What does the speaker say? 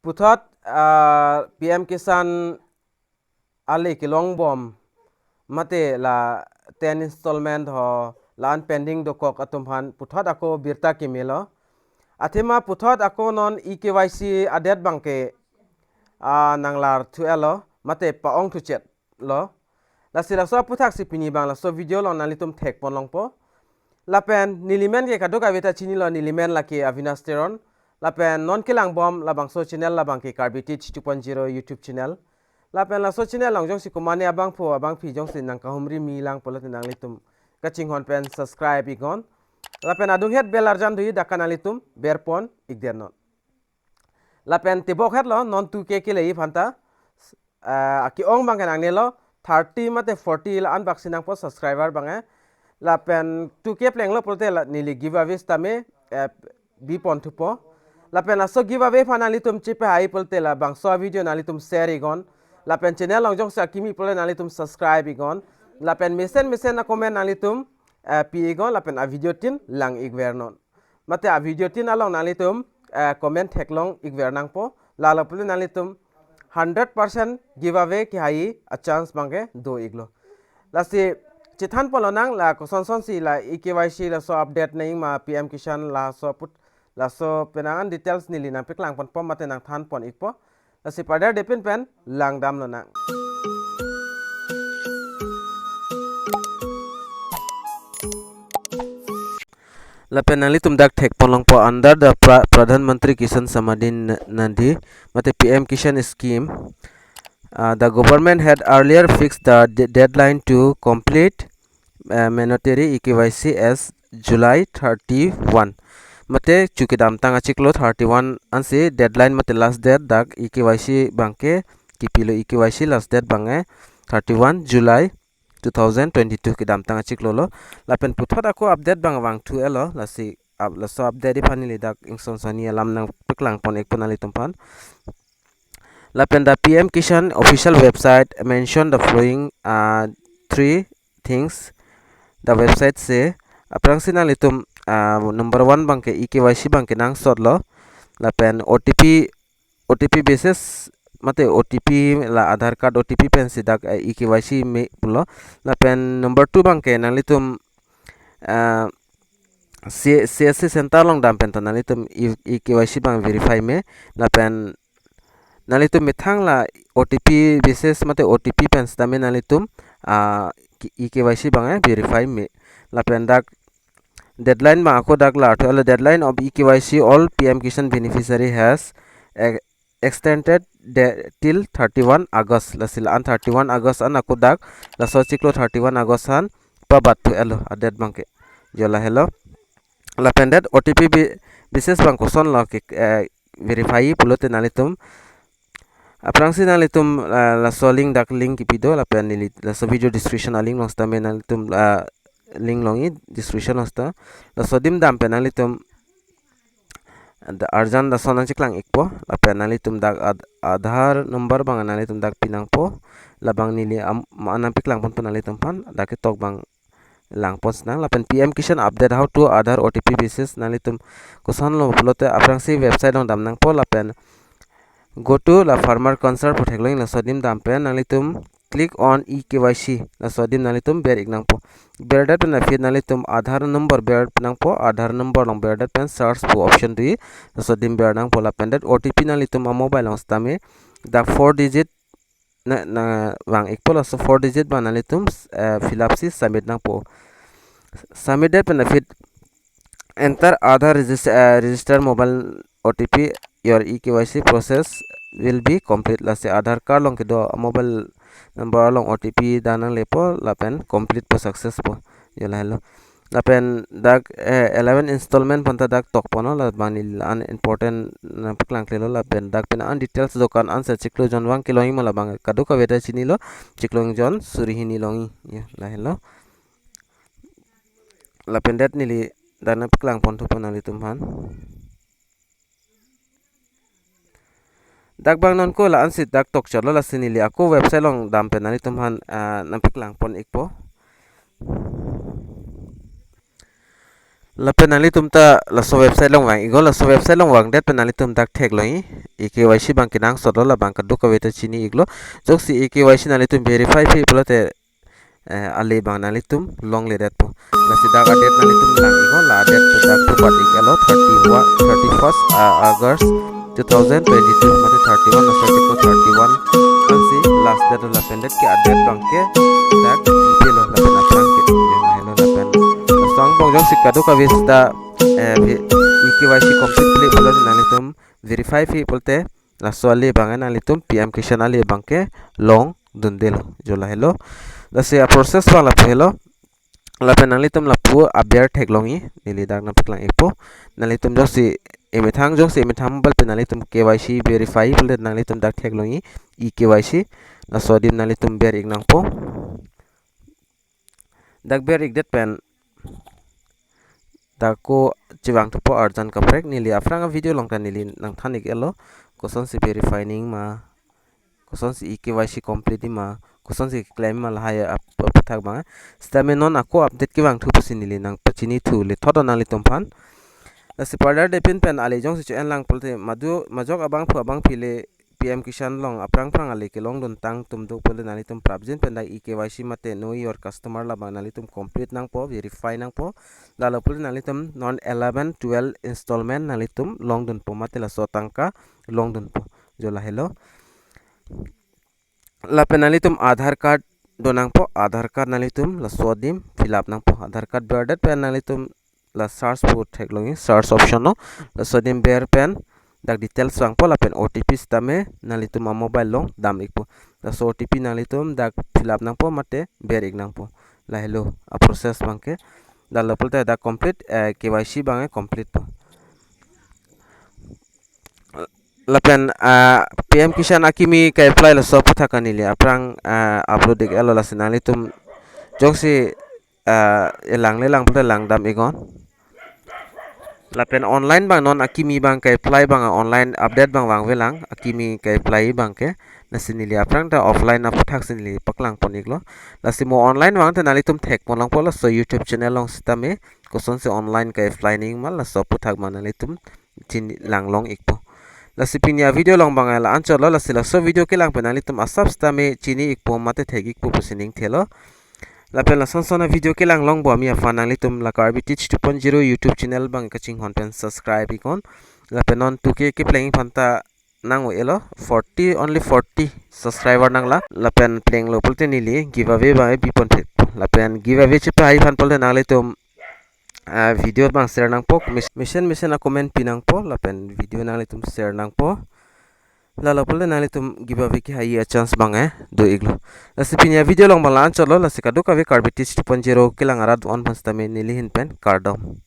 puthot PM Kisan Ali kilong bom mate la 10 installment ho lan pending do kok atumhan puthot ako birta kimelo athema puthot ako non EKYC adet bangke nanglar thuelo mate paong thuchet lo la sila so puthak sipini bang la so video lo nalitum thek pon longpo lapen nilimen ke kadoka beta chini lo nilimen la ke avinasteron lapen non kilang bom la bang so channel la bang ke karbitich 2.0 YouTube channel lapen la so channel long jong si kumane abang pho abang phi jong sin nang kahumri mi lang polot nang litum kaching hon pen subscribe igon lapen adung het bel arjan dui dakana litum berpon igdernon lapen tibok het lo non tu ke lei phanta aki ong bang nang ne lo 30 mate 40 la unbox nang po subscriber bang lapen tu ke pleng lo polte la nili giveaway stame bi pon thupo lapen aso giveaway fanali tum chipe hai polte la bang so video nali tum share igon lapen channel long jong sa kimi polte nali tum subscribe igon lapen mesen na comment nali tum pi igon lapen a video tin lang igvernon mate a video tin along nali tum comment theklong igvernang po lala polte nali tum 100% giveaway ki hai a chance bange do iglo lasi chithan polonang la koson son si la EKYC la so update nei ma PM Kisan la so put la so penangan details ni lina piklang pon pom mate nang than pon ikpo la si pada depin pen lang dam lo nang la penali tum dak thek ponlong po under the Pradhan Mantri Kisan Samadhi Nidhi mate PM Kisan scheme. The government had earlier fixed the deadline to complete mandatory EKYC as July 31. Mate chuki dam tanga chiklo 31 ansi deadline mate last date dak EKYC bangke kipilo EKYC last date bange 31 July 2022 ki dam tanga chiklo lo lapen puthot ako update bang wang thu elo lasi laso update di fanili dak ingson sani alam nang piklang pon ek ponali tumpan lapen the PM Kisan official website mentioned the following three things. The website say aprangsina litum number 1 bangke EKYC bangke nang sotlo lapen OTP basis mate OTP la Aadhaar card OTP pen sidak EKYC me pulo lapen number 2 bangke nang litum CSC center long dam pen nalitum EKYC bang verify me lapen nalitum mithang la OTP basis mate OTP pen stame nalitum EKYC bang verify me lapen dak deadline bang ako dak la to deadline of EKYC all PM Kisan beneficiary has extended till 31 August lasil an 31 August an aku dak la so chiklo 31 August an pabat to elo adet bangke jola hello la pendet OTP basis bang koson la ke verify pulote nalitum aprangsi nalitum la so link dak link kipido la pen la so video description link long sta men nalitum link longi description hosta la so dim dam pen nalitum the arjan da sonan chiklang ikpo la penali tum dak Aadhaar number bang anali tum dak pinang po la bang nili anam piklang pon penali tum pan dak tok bang lang pos nang la pen PM Kisan update how to Aadhaar OTP basis nali tum kosan lo pulote aprangsi website on dam nang po la pen go to la farmer concern po thekloing la sodim dam pen nali tum click on EKYC la sodim nali tum ber ignang po ber dat pen fit nali tum Aadhaar number ber nang po Aadhaar number long ber dat pen search po option dui la sodim ber nang po la pen dat OTP nali tum mobile long stame dak 4 digit na wang ikpo la so 4 digit ba nali tum fill up si submit nang po submit dat pen fit enter Aadhaar register mobile OTP your EKYC process will be complete la se Aadhaar card long kido mobile number long OTP danang lepo lapen complete po success po yala hello lapen dak 11 installment panta dak tok pono la banil an important na piklang klelo lapen dak pen an details dokan answer chiklo jon wang kilo hi mala bang kadu ka beta chini lo chiklo jon surihini longi yala hello lapen dat nili dana piklang pon to ponali tumhan dak bang non ko la ansit dak tok chalo la sinili ako website long dam penani tumhan nampik lang pon ikpo Lapen nali tum ta la so website long wang igol la so website long wang det penali tum dak thek loi EKYC bang kinang sodol la bang kaduk kaweta chini iglo jok si EKYC nali tum verify fi pulote ali bang nali tum long le det po la si dak adet nali tum lang igol la adet dak tu patik elo 31st August 2022 mate 31 na sorti ko 31 ansi last date la pendet ke adet bang ke dak pilo la pen aprang ke yang hello la pen song bong jong sikado ka vista EKYC complete pulo nalitum verify fi pulte la swali bang nalitum PM Kisan ali bang ke long dundelo jola hello la se process bang la hello la pen nalitum la pu abyer theklongi nili dak na piklang ipo nalitum jong si emithang jong si emitham bal pen nalitum KYC verify pulte nalitum dak theklongi EKYC la sodim nalitum ber ignang po dak ber igdet pen dako ciwang tupo arjan kaprek nili afranga video longta nili nang thanik elo koson si verifying ma koson si EKYC complete ma koson si claim ma lahaya apathak bang stame non ako update ki bang thu pusi nili nang pachini thu le thodo nali tompan si further depend pen ali jong si chen lang polte madu majok abang phu abang phile PM Kisan long aprang prang ali ke long don tang tum do pole nali tum prabjen pen da EKYC mate know your customer la bang nali tum complete nang po verify nang po la la pole nali tum non 11 12 installment nali tum long don po mate la so tangka long don po jola hello la pen nali tum aadhar card donang po aadhar card nali tum la so dim fill up nang po aadhar card birdet pen nali tum la search po theklongi search option no la so dim bear pen dak details bang po la pen OTP stame nalitum a mobile long dam ikpo la so OTP nalitum dak fill up nang po mate ber ik nang po la hello a process bang ke la lopol ta dak complete KYC bang complete po la pen PM Kisan Akimi ka apply la so putha kanili aprang upload ik elo la sinalitum jongsi elang le lang pole lang dam igon lapen online bang non Akimi bang ka apply bang online update bang wang velang Akimi ka apply bang ke nasinili aprang ta offline ap thak sinili paklang poniklo lasimo online bang ta nalitum thek polang pola so YouTube channel long sitame koson se online ka apply ning mal la so puthak man nalitum tin lang long ikpo lasipinya video long bang la ancholo lasila so video ke lang penalitum asap stame chini ikpo mate thegik pu pusining thelo lapen la sonsona video ke lang long bo mi afana litum la karbi teach 2.0 YouTube channel bang kaching content subscribe ikon lapen non 2k ke playing phanta nang elo 40 only 40 subscriber nang la lapen playing lo pulte nili giveaway ba bipon phet lapen giveaway che pai phan pulte nang litum video bang share nang po mission a comment pinang po lapen video nang litum share nang po la pole nali tum giveaway ki hai a chance bang do iglo lasipinya video long balan cholo lasika do ka ve carbitis 2.0 kilang arad on panstame nili hin pen cardom